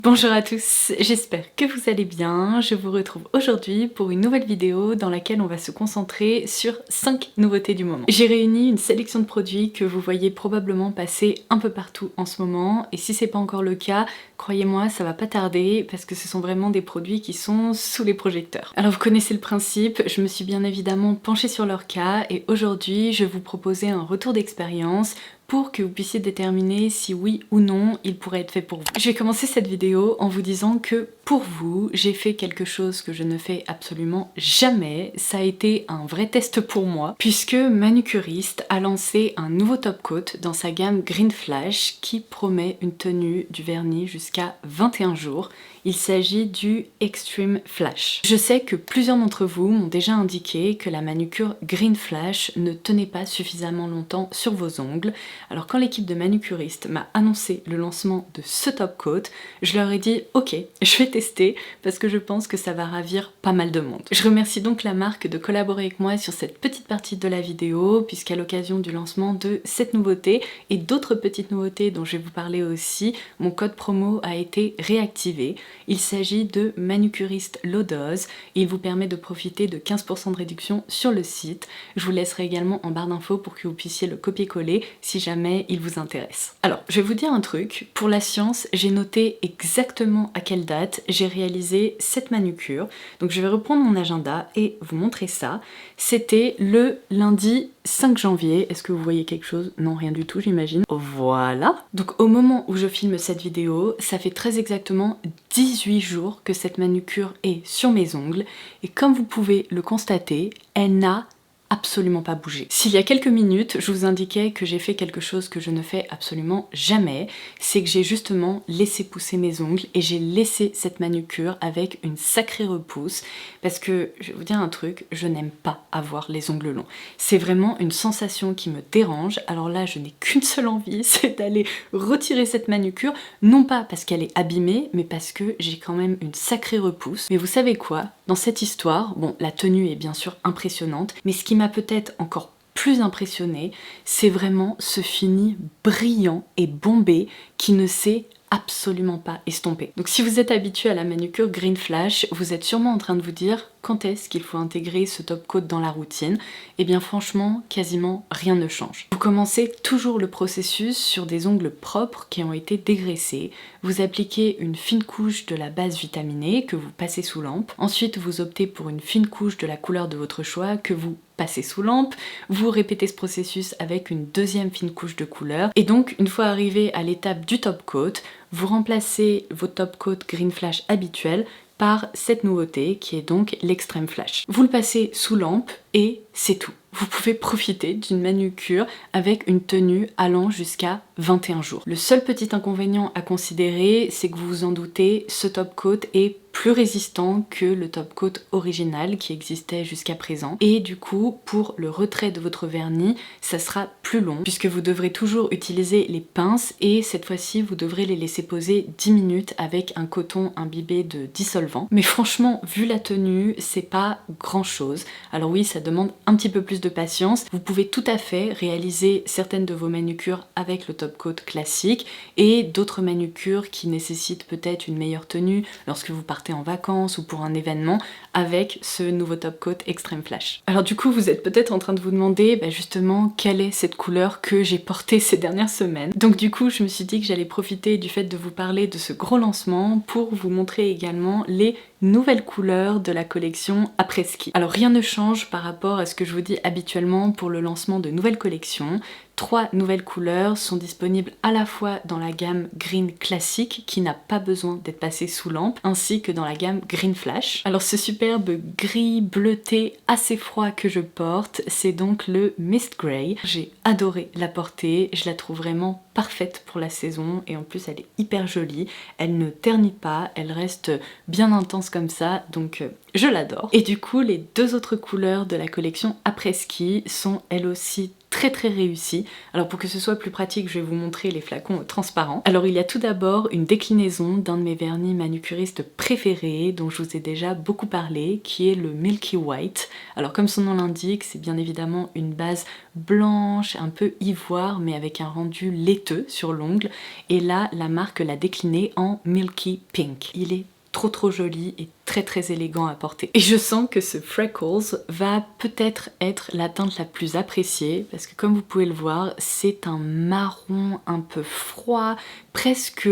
Bonjour à tous, j'espère que vous allez bien. Je vous retrouve aujourd'hui pour une nouvelle vidéo dans laquelle on va se concentrer sur 5 nouveautés du moment. J'ai réuni une sélection de produits que vous voyez probablement passer un peu partout en ce moment, et si c'est pas encore le cas, croyez-moi, ça va pas tarder parce que ce sont vraiment des produits qui sont sous les projecteurs. Alors vous connaissez le principe, je me suis bien évidemment penchée sur leur cas et aujourd'hui je vais vous proposer un retour d'expérience pour que vous puissiez déterminer si oui ou non il pourrait être fait pour vous. Je vais commencer cette vidéo en vous disant que pour vous, j'ai fait quelque chose que je ne fais absolument jamais. Ça a été un vrai test pour moi puisque Manucuriste a lancé un nouveau top coat dans sa gamme Green Flash qui promet une tenue du vernis jusqu'à 21 jours. Il s'agit du Extreme Flash. Je sais que plusieurs d'entre vous m'ont déjà indiqué que la manucure Green Flash ne tenait pas suffisamment longtemps sur vos ongles. Alors quand l'équipe de Manucuriste m'a annoncé le lancement de ce top coat, je leur ai dit ok, je vais tester parce que je pense que ça va ravir pas mal de monde. Je remercie donc la marque de collaborer avec moi sur cette petite partie de la vidéo puisqu'à l'occasion du lancement de cette nouveauté et d'autres petites nouveautés dont je vais vous parler aussi, mon code promo a été réactivé. Il s'agit de Manucuriste Low Dose et il vous permet de profiter de 15% de réduction sur le site. Je vous laisserai également en barre d'infos pour que vous puissiez le copier-coller si jamais il vous intéresse. Alors, je vais vous dire un truc. Pour la science, j'ai noté exactement à quelle date j'ai réalisé cette manucure. Donc je vais reprendre mon agenda et vous montrer ça. C'était le lundi 5 janvier. Est-ce que vous voyez quelque chose? Non, rien du tout, j'imagine. Voilà. Donc au moment où je filme cette vidéo, ça fait très exactement 18 jours que cette manucure est sur mes ongles. Et comme vous pouvez le constater, elle n'a absolument pas bougé. S'il y a quelques minutes, je vous indiquais que j'ai fait quelque chose que je ne fais absolument jamais, c'est que j'ai justement laissé pousser mes ongles et j'ai laissé cette manucure avec une sacrée repousse parce que, je vais vous dire un truc, je n'aime pas avoir les ongles longs. C'est vraiment une sensation qui me dérange, alors là je n'ai qu'une seule envie, c'est d'aller retirer cette manucure, non pas parce qu'elle est abîmée, mais parce que j'ai quand même une sacrée repousse. Mais vous savez quoi? Dans cette histoire, bon, la tenue est bien sûr impressionnante, mais ce qui m'a peut-être encore plus impressionné, c'est vraiment ce fini brillant et bombé qui ne s'est absolument pas estompé. Donc si vous êtes habitué à la manucure Green Flash, vous êtes sûrement en train de vous dire quand est-ce qu'il faut intégrer ce top coat dans la routine. Et bien franchement, quasiment rien ne change. Vous commencez toujours le processus sur des ongles propres qui ont été dégraissés. Vous appliquez une fine couche de la base vitaminée que vous passez sous lampe. Ensuite, vous optez pour une fine couche de la couleur de votre choix que vous passez sous lampe. Vous répétez ce processus avec une deuxième fine couche de couleur. Et donc, une fois arrivé à l'étape du top coat, vous remplacez vos top coat Green Flash habituels par cette nouveauté qui est donc l'Extreme Flash. Vous le passez sous lampe et c'est tout. Vous pouvez profiter d'une manucure avec une tenue allant jusqu'à 21 jours. Le seul petit inconvénient à considérer, c'est que vous vous en doutez, ce top coat est plus résistant que le top coat original qui existait jusqu'à présent. Et du coup, pour le retrait de votre vernis, ça sera plus long puisque vous devrez toujours utiliser les pinces et cette fois-ci, vous devrez les laisser poser 10 minutes avec un coton imbibé de dissolvant. Mais franchement, vu la tenue, c'est pas grand chose. Alors oui, ça demande un petit peu plus de patience. Vous pouvez tout à fait réaliser certaines de vos manucures avec le top coat classique et d'autres manucures qui nécessitent peut-être une meilleure tenue lorsque vous partez en vacances ou pour un événement avec ce nouveau top coat Extreme Flash. Alors du coup, vous êtes peut-être en train de vous demander justement quelle est cette couleur que j'ai portée ces dernières semaines. Donc du coup, je me suis dit que j'allais profiter du fait de vous parler de ce gros lancement pour vous montrer également les nouvelles couleurs de la collection après-ski. Alors rien ne change par rapport à ce que je vous dis habituellement pour le lancement de nouvelles collections. 3 nouvelles couleurs sont disponibles à la fois dans la gamme Green classique qui n'a pas besoin d'être passée sous lampe ainsi que dans la gamme Green Flash. Alors ce superbe gris bleuté assez froid que je porte, c'est donc le Mist Grey. J'ai adoré la porter, je la trouve vraiment parfaite pour la saison et en plus elle est hyper jolie, elle ne ternit pas, elle reste bien intense comme ça donc je l'adore. Et du coup les 2 autres couleurs de la collection après ski sont elles aussi très réussi. Alors pour que ce soit plus pratique, je vais vous montrer les flacons transparents. Alors il y a tout d'abord une déclinaison d'un de mes vernis manucuristes préférés dont je vous ai déjà beaucoup parlé, qui est le Milky White. Alors comme son nom l'indique, c'est bien évidemment une base blanche, un peu ivoire, mais avec un rendu laiteux sur l'ongle. Et là, la marque l'a décliné en Milky Pink. Il est trop joli et très élégant à porter. Et je sens que ce Freckles va peut-être être la teinte la plus appréciée parce que comme vous pouvez le voir, c'est un marron un peu froid, presque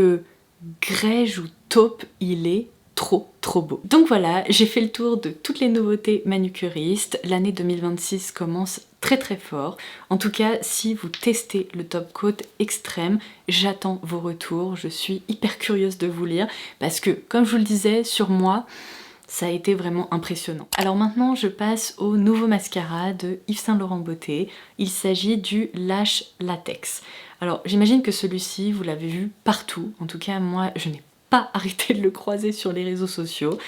grège ou taupe. Il est trop beau. Donc voilà, j'ai fait le tour de toutes les nouveautés manucuristes. L'année 2026 commence très fort. En tout cas, si vous testez le top coat extrême, j'attends vos retours. Je suis hyper curieuse de vous lire parce que, comme je vous le disais, sur moi, ça a été vraiment impressionnant. Alors maintenant, je passe au nouveau mascara de Yves Saint Laurent Beauté. Il s'agit du Lash Latex. Alors j'imagine que celui-ci, vous l'avez vu partout. En tout cas, moi, je n'ai pas arrêté de le croiser sur les réseaux sociaux.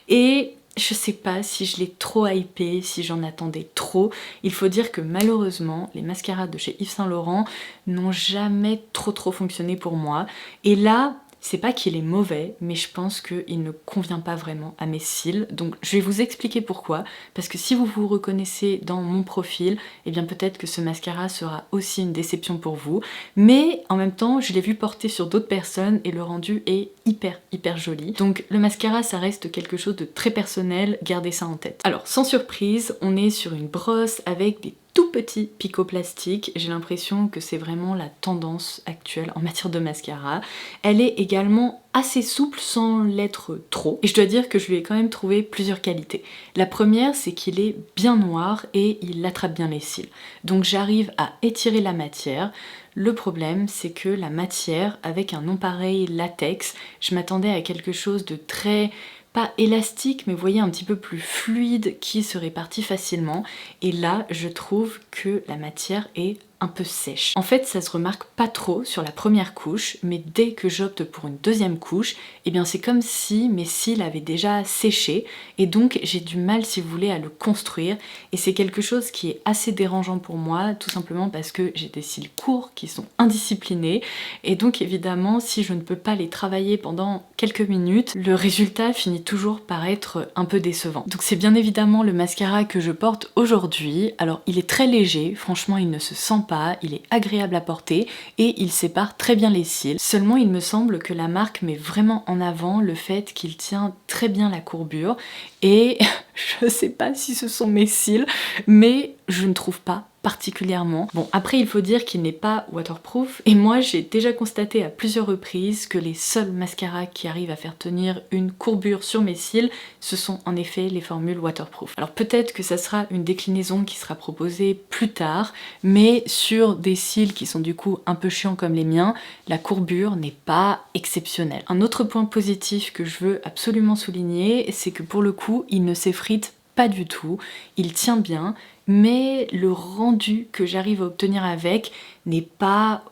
Et je sais pas si je l'ai trop hypé, si j'en attendais trop. Il faut dire que malheureusement, les mascaras de chez Yves Saint Laurent n'ont jamais trop fonctionné pour moi. Et là, c'est pas qu'il est mauvais, mais je pense qu'il ne convient pas vraiment à mes cils. Donc je vais vous expliquer pourquoi, parce que si vous vous reconnaissez dans mon profil, eh bien peut-être que ce mascara sera aussi une déception pour vous. Mais en même temps, je l'ai vu porter sur d'autres personnes et le rendu est hyper joli. Donc le mascara, ça reste quelque chose de très personnel, gardez ça en tête. Alors sans surprise, on est sur une brosse avec des tout petit picot plastique. J'ai l'impression que c'est vraiment la tendance actuelle en matière de mascara. Elle est également assez souple sans l'être trop. Et je dois dire que je lui ai quand même trouvé plusieurs qualités. La première, c'est qu'il est bien noir et il attrape bien les cils. Donc j'arrive à étirer la matière. Le problème, c'est que la matière, avec un non pareil latex, je m'attendais à quelque chose de très pas élastique, mais vous voyez un petit peu plus fluide qui se répartit facilement. Et là, je trouve que la matière est un peu sèche. En fait, ça se remarque pas trop sur la première couche, mais dès que j'opte pour une deuxième couche, eh bien c'est comme si mes cils avaient déjà séché, et donc j'ai du mal, si vous voulez, à le construire, et c'est quelque chose qui est assez dérangeant pour moi, tout simplement parce que j'ai des cils courts qui sont indisciplinés, et donc évidemment, si je ne peux pas les travailler pendant quelques minutes, le résultat finit toujours par être un peu décevant. Donc c'est bien évidemment le mascara que je porte aujourd'hui. Alors il est très léger, franchement il ne se sent pas, il est agréable à porter et il sépare très bien les cils. Seulement il me semble que la marque met vraiment en avant le fait qu'il tient très bien la courbure et je sais pas si ce sont mes cils, mais je ne trouve pas particulièrement. Bon, après il faut dire qu'il n'est pas waterproof et moi j'ai déjà constaté à plusieurs reprises que les seuls mascaras qui arrivent à faire tenir une courbure sur mes cils, ce sont en effet les formules waterproof. Alors peut-être que ça sera une déclinaison qui sera proposée plus tard, mais sur des cils qui sont du coup un peu chiants comme les miens, la courbure n'est pas exceptionnelle. Un autre point positif que je veux absolument souligner, c'est que pour le coup, il ne s'effrite pas du tout, il tient bien, mais le rendu que j'arrive à obtenir avec n'est pas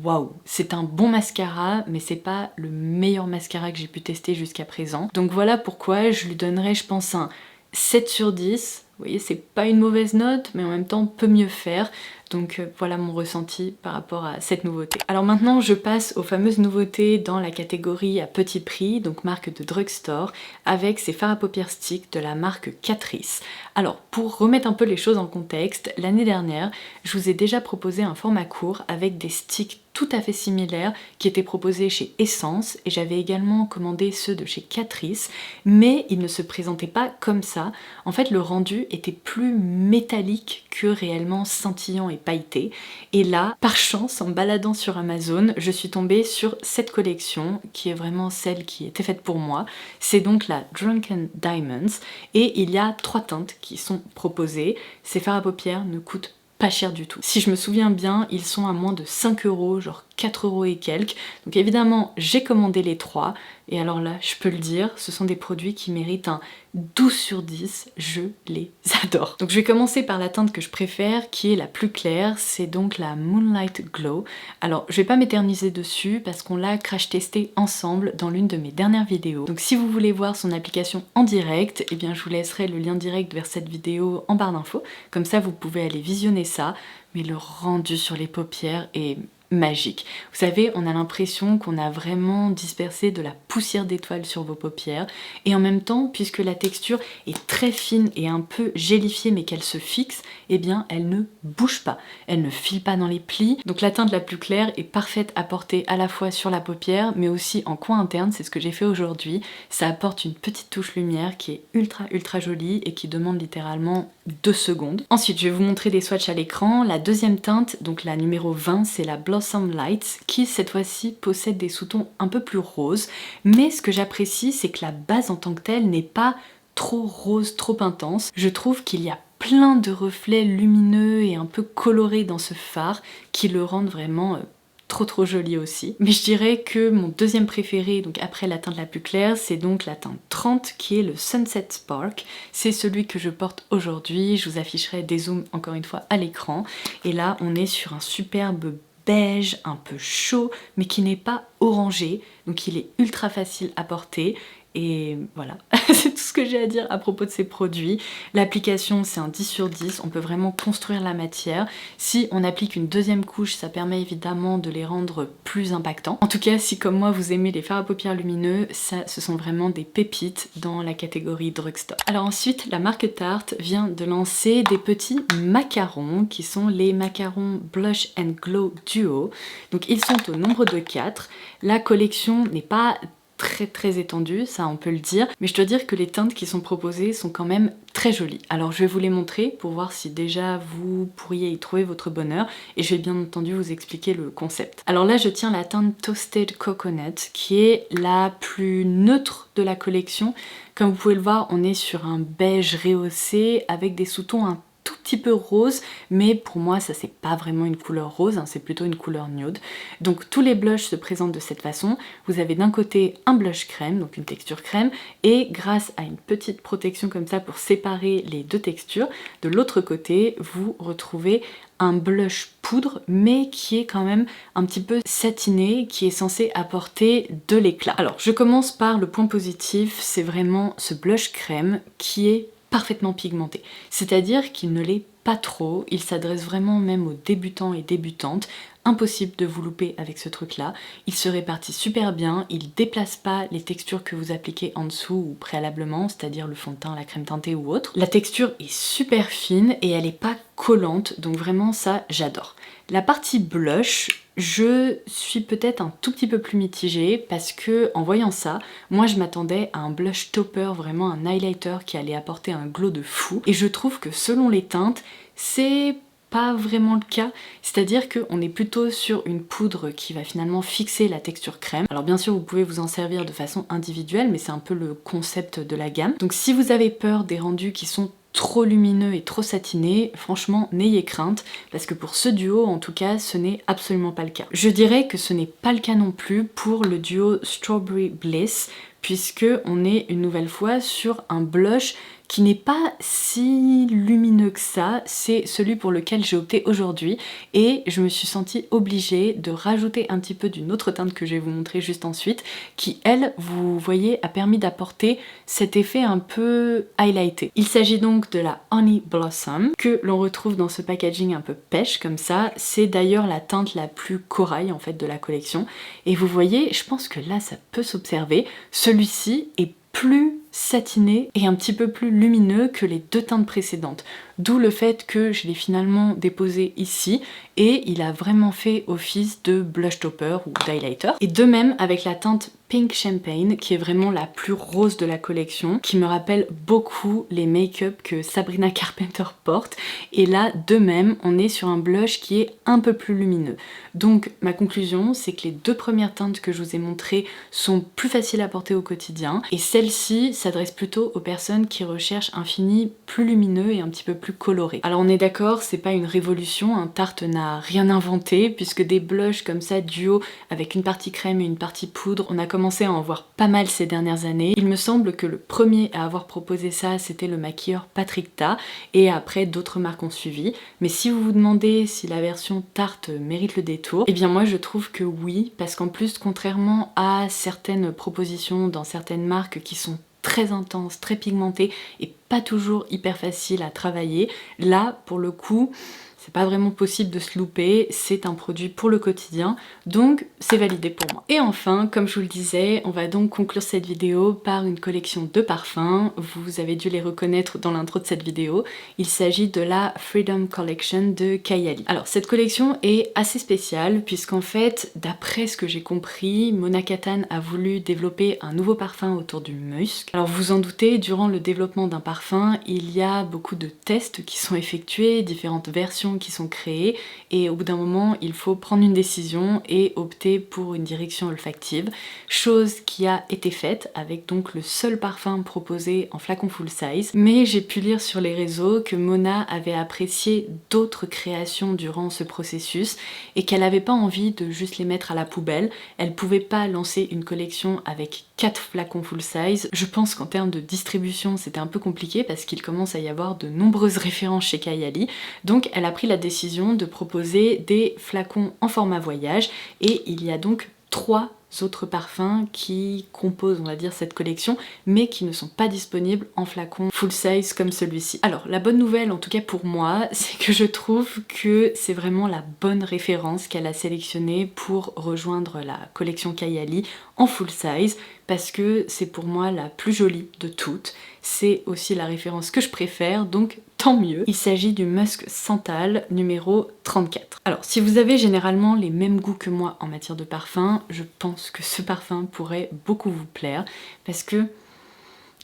waouh. C'est un bon mascara, mais c'est pas le meilleur mascara que j'ai pu tester jusqu'à présent. Donc voilà pourquoi je lui donnerais, je pense, un 7 sur 10. Vous voyez, c'est pas une mauvaise note, mais en même temps peut mieux faire. Donc voilà mon ressenti par rapport à cette nouveauté. Alors maintenant je passe aux fameuses nouveautés dans la catégorie à petit prix, donc marque de drugstore, avec ces fards à paupières sticks de la marque Catrice. Alors pour remettre un peu les choses en contexte, l'année dernière je vous ai déjà proposé un format court avec des sticks tout à fait similaires qui étaient proposés chez Essence et j'avais également commandé ceux de chez Catrice, mais ils ne se présentaient pas comme ça. En fait le rendu était plus métallique que réellement scintillant et pailleté. Et là, par chance, en me baladant sur Amazon, je suis tombée sur cette collection qui est vraiment celle qui était faite pour moi. C'est donc la Drunken Diamonds et il y a 3 teintes qui sont proposées. Ces fards à paupières ne coûtent pas cher du tout. Si je me souviens bien, ils sont à moins de 5 €, genre 4 € et quelques. Donc évidemment, j'ai commandé les 3. Et alors là, je peux le dire, ce sont des produits qui méritent un 12 sur 10. Je les adore. Donc je vais commencer par la teinte que je préfère, qui est la plus claire. C'est donc la Moonlight Glow. Alors, je vais pas m'éterniser dessus parce qu'on l'a crash testé ensemble dans l'une de mes dernières vidéos. Donc si vous voulez voir son application en direct, eh bien je vous laisserai le lien direct vers cette vidéo en barre d'infos. Comme ça, vous pouvez aller visionner ça. Mais le rendu sur les paupières est magique. Vous savez, on a l'impression qu'on a vraiment dispersé de la poussière d'étoiles sur vos paupières et en même temps, puisque la texture est très fine et un peu gélifiée mais qu'elle se fixe, eh bien elle ne bouge pas, elle ne file pas dans les plis. Donc la teinte la plus claire est parfaite à porter à la fois sur la paupière mais aussi en coin interne, c'est ce que j'ai fait aujourd'hui. Ça apporte une petite touche lumière qui est ultra jolie et qui demande littéralement 2 secondes. Ensuite, je vais vous montrer des swatchs à l'écran. La deuxième teinte, donc la numéro 20, c'est la Blossom Lights, qui cette fois-ci possède des sous-tons un peu plus roses. Mais ce que j'apprécie, c'est que la base en tant que telle n'est pas trop rose, trop intense. Je trouve qu'il y a plein de reflets lumineux et un peu colorés dans ce fard qui le rendent vraiment trop joli aussi. Mais je dirais que mon deuxième préféré, donc après la teinte la plus claire, c'est donc la teinte 30 qui est le Sunset Spark. C'est celui que je porte aujourd'hui. Je vous afficherai des zooms encore une fois à l'écran. Et là, on est sur un superbe beige, un peu chaud, mais qui n'est pas orangé. Donc il est ultra facile à porter. Et voilà, c'est tout ce que j'ai à dire à propos de ces produits. L'application, c'est un 10 sur 10, on peut vraiment construire la matière. Si on applique une deuxième couche, ça permet évidemment de les rendre plus impactants. En tout cas, si comme moi vous aimez les fards à paupières lumineux, ça, ce sont vraiment des pépites dans la catégorie drugstore. Alors ensuite, la marque Tarte vient de lancer des petits macarons qui sont les macarons Blush and Glow Duo. Donc ils sont au nombre de 4. La collection n'est pas très étendue, ça on peut le dire, mais je dois dire que les teintes qui sont proposées sont quand même très jolies. Alors je vais vous les montrer pour voir si déjà vous pourriez y trouver votre bonheur et je vais bien entendu vous expliquer le concept. Alors là je tiens la teinte Toasted Coconut qui est la plus neutre de la collection. Comme vous pouvez le voir, on est sur un beige rehaussé avec des sous-tons un tout petit peu rose, mais pour moi ça c'est pas vraiment une couleur rose, hein, c'est plutôt une couleur nude. Donc tous les blushs se présentent de cette façon. Vous avez d'un côté un blush crème, donc une texture crème, et grâce à une petite protection comme ça pour séparer les deux textures, de l'autre côté vous retrouvez un blush poudre mais qui est quand même un petit peu satiné, qui est censé apporter de l'éclat. Alors je commence par le point positif, c'est vraiment ce blush crème qui est parfaitement pigmenté, c'est-à-dire qu'il ne l'est pas trop, il s'adresse vraiment même aux débutants et débutantes. Impossible de vous louper avec ce truc là, il se répartit super bien, il déplace pas les textures que vous appliquez en dessous ou préalablement, c'est-à-dire le fond de teint, la crème teintée ou autre. La texture est super fine et elle est pas collante, donc vraiment ça j'adore. La partie blush, je suis peut-être un tout petit peu plus mitigée parce que en voyant ça, moi je m'attendais à un blush topper, vraiment un highlighter qui allait apporter un glow de fou, et je trouve que selon les teintes, c'est pas vraiment le cas, c'est-à-dire qu'on est plutôt sur une poudre qui va finalement fixer la texture crème. Alors bien sûr vous pouvez vous en servir de façon individuelle, mais c'est un peu le concept de la gamme. Donc si vous avez peur des rendus qui sont trop lumineux et trop satinés, franchement n'ayez crainte, parce que pour ce duo en tout cas ce n'est absolument pas le cas. Je dirais que ce n'est pas le cas non plus pour le duo Strawberry Bliss, puisque on est une nouvelle fois sur un blush qui n'est pas si lumineux que ça, c'est celui pour lequel j'ai opté aujourd'hui et je me suis sentie obligée de rajouter un petit peu d'une autre teinte que je vais vous montrer juste ensuite, qui elle, vous voyez, a permis d'apporter cet effet un peu highlighté. Il s'agit donc de la Honey Blossom, que l'on retrouve dans ce packaging un peu pêche comme ça, c'est d'ailleurs la teinte la plus corail en fait de la collection, et vous voyez, je pense que là ça peut s'observer, celui-ci est plus satiné et un petit peu plus lumineux que les deux teintes précédentes. D'où le fait que je l'ai finalement déposé ici et il a vraiment fait office de blush topper ou d'highlighter. Et de même avec la teinte Pink Champagne qui est vraiment la plus rose de la collection, qui me rappelle beaucoup les make-up que Sabrina Carpenter porte. Et là de même on est sur un blush qui est un peu plus lumineux. Donc ma conclusion c'est que les deux premières teintes que je vous ai montrées sont plus faciles à porter au quotidien et celle-ci s'adresse plutôt aux personnes qui recherchent un fini plus lumineux et un petit peu plus coloré. Alors on est d'accord, c'est pas une révolution, hein, Tarte n'a rien inventé, puisque des blushs comme ça duo avec une partie crème et une partie poudre, on a commencé à en voir pas mal ces dernières années. Il me semble que le premier à avoir proposé ça, c'était le maquilleur Patrick Ta, et après d'autres marques ont suivi. Mais si vous vous demandez si la version Tarte mérite le détour, eh bien moi je trouve que oui, parce qu'en plus, contrairement à certaines propositions dans certaines marques qui sont très intenses, très pigmentées et pas toujours hyper faciles à travailler, là pour le coup c'est pas vraiment possible de se louper, c'est un produit pour le quotidien, donc c'est validé pour moi. Et enfin, comme je vous le disais, on va donc conclure cette vidéo par une collection de parfums. Vous avez dû les reconnaître dans l'intro de cette vidéo. Il s'agit de la Freedom Collection de Kayali. Alors cette collection est assez spéciale puisqu'en fait, d'après ce que j'ai compris, Mona Kattan a voulu développer un nouveau parfum autour du musc. Alors vous vous en doutez, durant le développement d'un parfum, il y a beaucoup de tests qui sont effectués, différentes versions qui sont créées, et au bout d'un moment il faut prendre une décision et opter pour une direction olfactive, chose qui a été faite avec donc le seul parfum proposé en flacon full size. Mais j'ai pu lire sur les réseaux que Mona avait apprécié d'autres créations durant ce processus et qu'elle n'avait pas envie de juste les mettre à la poubelle. Elle pouvait pas lancer une collection avec 4 flacons full size. Je pense qu'en termes de distribution c'était un peu compliqué parce qu'il commence à y avoir de nombreuses références chez Kayali, donc elle a pris la décision de proposer des flacons en format voyage, et il y a donc 3 autres parfums qui composent, on va dire, cette collection, mais qui ne sont pas disponibles en flacon full size comme celui-ci. Alors la bonne nouvelle, en tout cas pour moi, c'est que je trouve que c'est vraiment la bonne référence qu'elle a sélectionnée pour rejoindre la collection Kayali en full size, parce que c'est pour moi la plus jolie de toutes. C'est aussi la référence que je préfère, donc tant mieux. Il s'agit du Musk Santal numéro 34. Alors si vous avez généralement les mêmes goûts que moi en matière de parfum, je pense que ce parfum pourrait beaucoup vous plaire parce que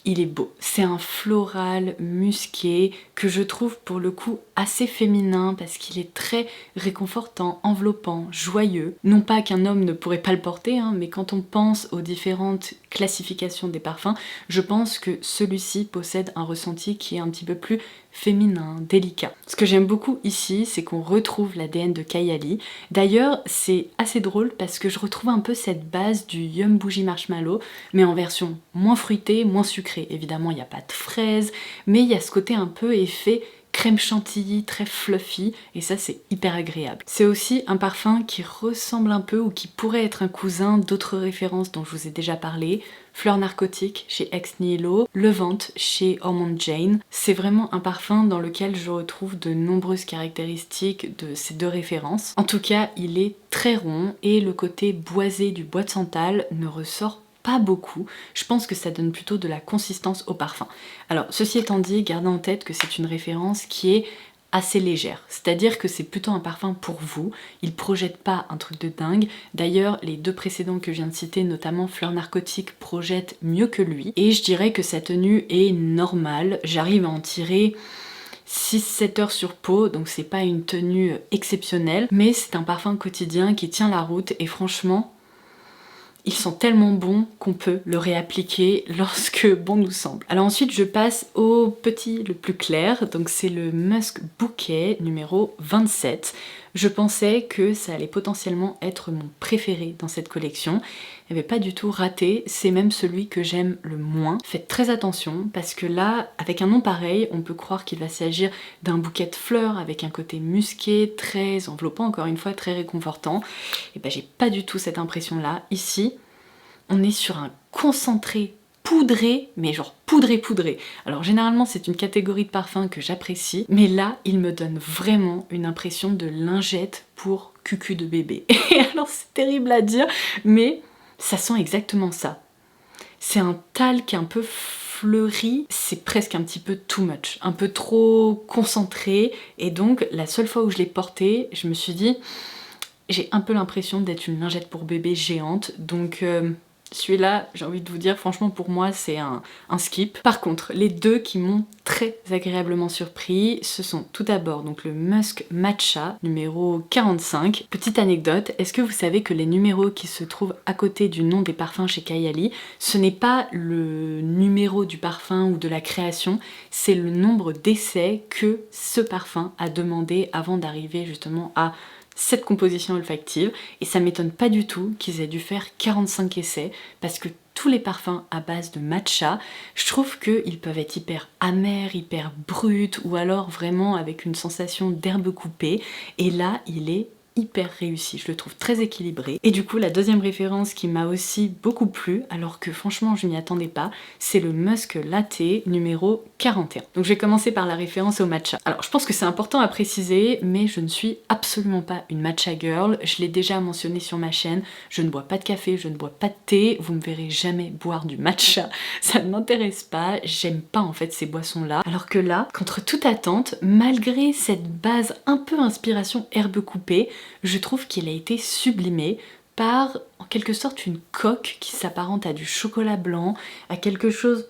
il est beau. C'est un floral musqué que je trouve pour le coup assez féminin parce qu'il est très réconfortant, enveloppant, joyeux. Non pas qu'un homme ne pourrait pas le porter, hein, mais quand on pense aux différentes classifications des parfums, je pense que celui-ci possède un ressenti qui est un petit peu plus féminin, délicat. Ce que j'aime beaucoup ici, c'est qu'on retrouve l'ADN de Kayali. D'ailleurs, c'est assez drôle parce que je retrouve un peu cette base du Yum Bougie Marshmallow, mais en version moins fruitée, moins sucrée. Évidemment, il n'y a pas de fraises, mais il y a ce côté un peu effet crème chantilly, très fluffy, et ça c'est hyper agréable. C'est aussi un parfum qui ressemble un peu ou qui pourrait être un cousin d'autres références dont je vous ai déjà parlé. Fleur narcotique chez Ex Nihilo, Levante chez Hormone Jane. C'est vraiment un parfum dans lequel je retrouve de nombreuses caractéristiques de ces deux références. En tout cas, il est très rond et le côté boisé du bois de santal ne ressort pas beaucoup. Je pense que ça donne plutôt de la consistance au parfum. Alors ceci étant dit, gardez en tête que c'est une référence qui est assez légère, c'est-à-dire que c'est plutôt un parfum pour vous, il projette pas un truc de dingue. D'ailleurs les deux précédents que je viens de citer, notamment Fleur Narcotique, projettent mieux que lui, et je dirais que sa tenue est normale. J'arrive à en tirer 6-7 heures sur peau, donc c'est pas une tenue exceptionnelle, mais c'est un parfum quotidien qui tient la route, et franchement ils sont tellement bons qu'on peut le réappliquer lorsque bon nous semble. Alors ensuite je passe au petit le plus clair, donc c'est le Musk Bouquet numéro 27. Je pensais que ça allait potentiellement être mon préféré dans cette collection. Il n'y avait pas du tout raté, c'est même celui que j'aime le moins. Faites très attention parce que là, avec un nom pareil, on peut croire qu'il va s'agir d'un bouquet de fleurs avec un côté musqué, très enveloppant, encore une fois, très réconfortant. Et ben j'ai pas du tout cette impression-là. Ici, on est sur un concentré poudré, mais genre poudré. Alors généralement c'est une catégorie de parfum que j'apprécie, mais là il me donne vraiment une impression de lingette pour cucu de bébé. Et alors c'est terrible à dire, mais ça sent exactement ça. C'est un talc un peu fleuri, c'est presque un petit peu too much, un peu trop concentré, et donc la seule fois où je l'ai porté, je me suis dit, j'ai un peu l'impression d'être une lingette pour bébé géante, donc Celui-là, j'ai envie de vous dire, franchement pour moi c'est un skip. Par contre, les deux qui m'ont très agréablement surpris, ce sont tout d'abord donc le Musk Matcha numéro 45. Petite anecdote, est-ce que vous savez que les numéros qui se trouvent à côté du nom des parfums chez Kayali, ce n'est pas le numéro du parfum ou de la création, c'est le nombre d'essais que ce parfum a demandé avant d'arriver justement à cette composition olfactive, et ça m'étonne pas du tout qu'ils aient dû faire 45 essais parce que tous les parfums à base de matcha, je trouve qu'ils peuvent être hyper amers, hyper bruts ou alors vraiment avec une sensation d'herbe coupée, et là il est hyper réussi, je le trouve très équilibré. Et du coup la deuxième référence qui m'a aussi beaucoup plu, alors que franchement je m'y attendais pas, c'est le Musk Latte numéro 41. Donc je vais commencer par la référence au matcha. Alors je pense que c'est important à préciser, mais je ne suis absolument pas une matcha girl, je l'ai déjà mentionné sur ma chaîne, je ne bois pas de café, je ne bois pas de thé, vous me verrez jamais boire du matcha, ça ne m'intéresse pas, j'aime pas en fait ces boissons là. Alors que là, contre toute attente, malgré cette base un peu inspiration herbe coupée, je trouve qu'il a été sublimé par en quelque sorte une coque qui s'apparente à du chocolat blanc, à quelque chose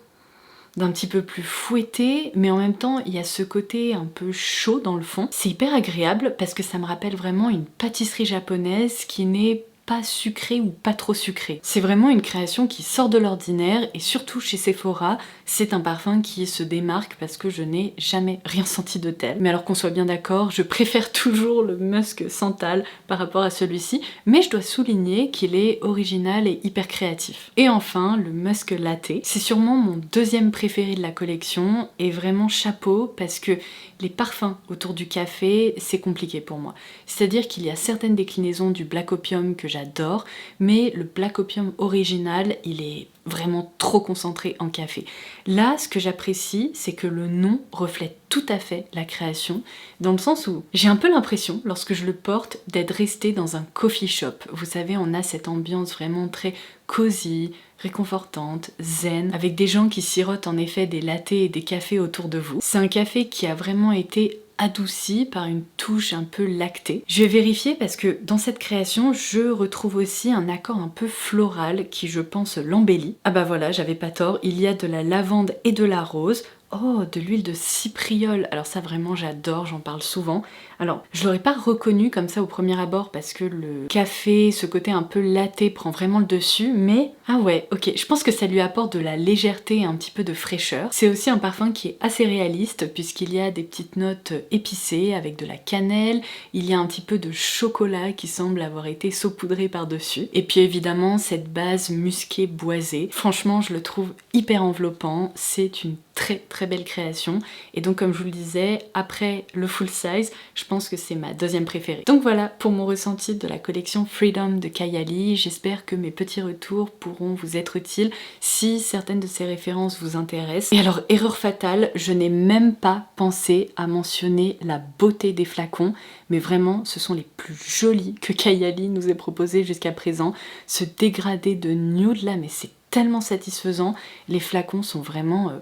d'un petit peu plus fouetté, mais en même temps il y a ce côté un peu chaud dans le fond. C'est hyper agréable parce que ça me rappelle vraiment une pâtisserie japonaise qui n'est pas sucré ou pas trop sucré. C'est vraiment une création qui sort de l'ordinaire, et surtout chez Sephora, c'est un parfum qui se démarque parce que je n'ai jamais rien senti de tel. Mais alors qu'on soit bien d'accord, je préfère toujours le Musk Santal par rapport à celui-ci, mais je dois souligner qu'il est original et hyper créatif. Et enfin, le Musk Latte, c'est sûrement mon deuxième préféré de la collection, et vraiment chapeau parce que les parfums autour du café, c'est compliqué pour moi. C'est-à-dire qu'il y a certaines déclinaisons du Black Opium que j'adore, mais le Black Opium original, il est vraiment trop concentré en café. Là, ce que j'apprécie, c'est que le nom reflète tout à fait la création, dans le sens où j'ai un peu l'impression, lorsque je le porte, d'être restée dans un coffee shop. Vous savez, on a cette ambiance vraiment très cosy, réconfortante, zen, avec des gens qui sirotent en effet des lattés et des cafés autour de vous. C'est un café qui a vraiment été adouci par une touche un peu lactée. Je vais vérifier parce que dans cette création, je retrouve aussi un accord un peu floral qui, je pense, l'embellit. Ah bah voilà, j'avais pas tort, il y a de la lavande et de la rose. Oh, de l'huile de cypriole. Alors ça vraiment j'adore, j'en parle souvent. Alors je l'aurais pas reconnu comme ça au premier abord parce que le café, ce côté un peu latte prend vraiment le dessus, mais ah ouais, ok, je pense que ça lui apporte de la légèreté et un petit peu de fraîcheur. C'est aussi un parfum qui est assez réaliste puisqu'il y a des petites notes épicées avec de la cannelle, il y a un petit peu de chocolat qui semble avoir été saupoudré par-dessus. Et puis évidemment cette base musquée boisée. Franchement je le trouve hyper enveloppant, c'est une très belle création, et donc comme je vous le disais, après le full size, je pense que c'est ma deuxième préférée. Donc voilà pour mon ressenti de la collection Freedom de Kayali. J'espère que mes petits retours pourront vous être utiles si certaines de ces références vous intéressent. Et alors, erreur fatale, je n'ai même pas pensé à mentionner la beauté des flacons, mais vraiment ce sont les plus jolis que Kayali nous ait proposés jusqu'à présent. Ce dégradé de nude là, mais c'est tellement satisfaisant, les flacons sont vraiment...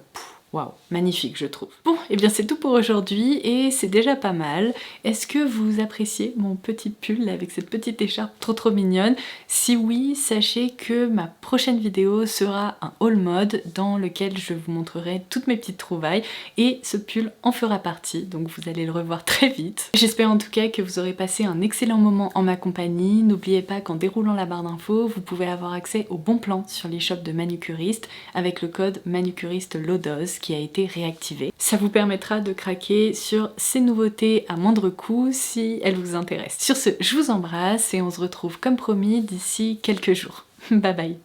waouh, magnifique je trouve. Bon, et bien c'est tout pour aujourd'hui et c'est déjà pas mal. Est-ce que vous appréciez mon petit pull avec cette petite écharpe trop mignonne? Si oui, sachez que ma prochaine vidéo sera un haul mode dans lequel je vous montrerai toutes mes petites trouvailles et ce pull en fera partie, donc vous allez le revoir très vite. J'espère en tout cas que vous aurez passé un excellent moment en ma compagnie. N'oubliez pas qu'en déroulant la barre d'infos, vous pouvez avoir accès au bon plan sur les shops de manucuristes avec le code manucuriste LODOS qui a été réactivé. Ça vous permettra de craquer sur ces nouveautés à moindre coût si elles vous intéressent. Sur ce, je vous embrasse et on se retrouve comme promis d'ici quelques jours. Bye bye!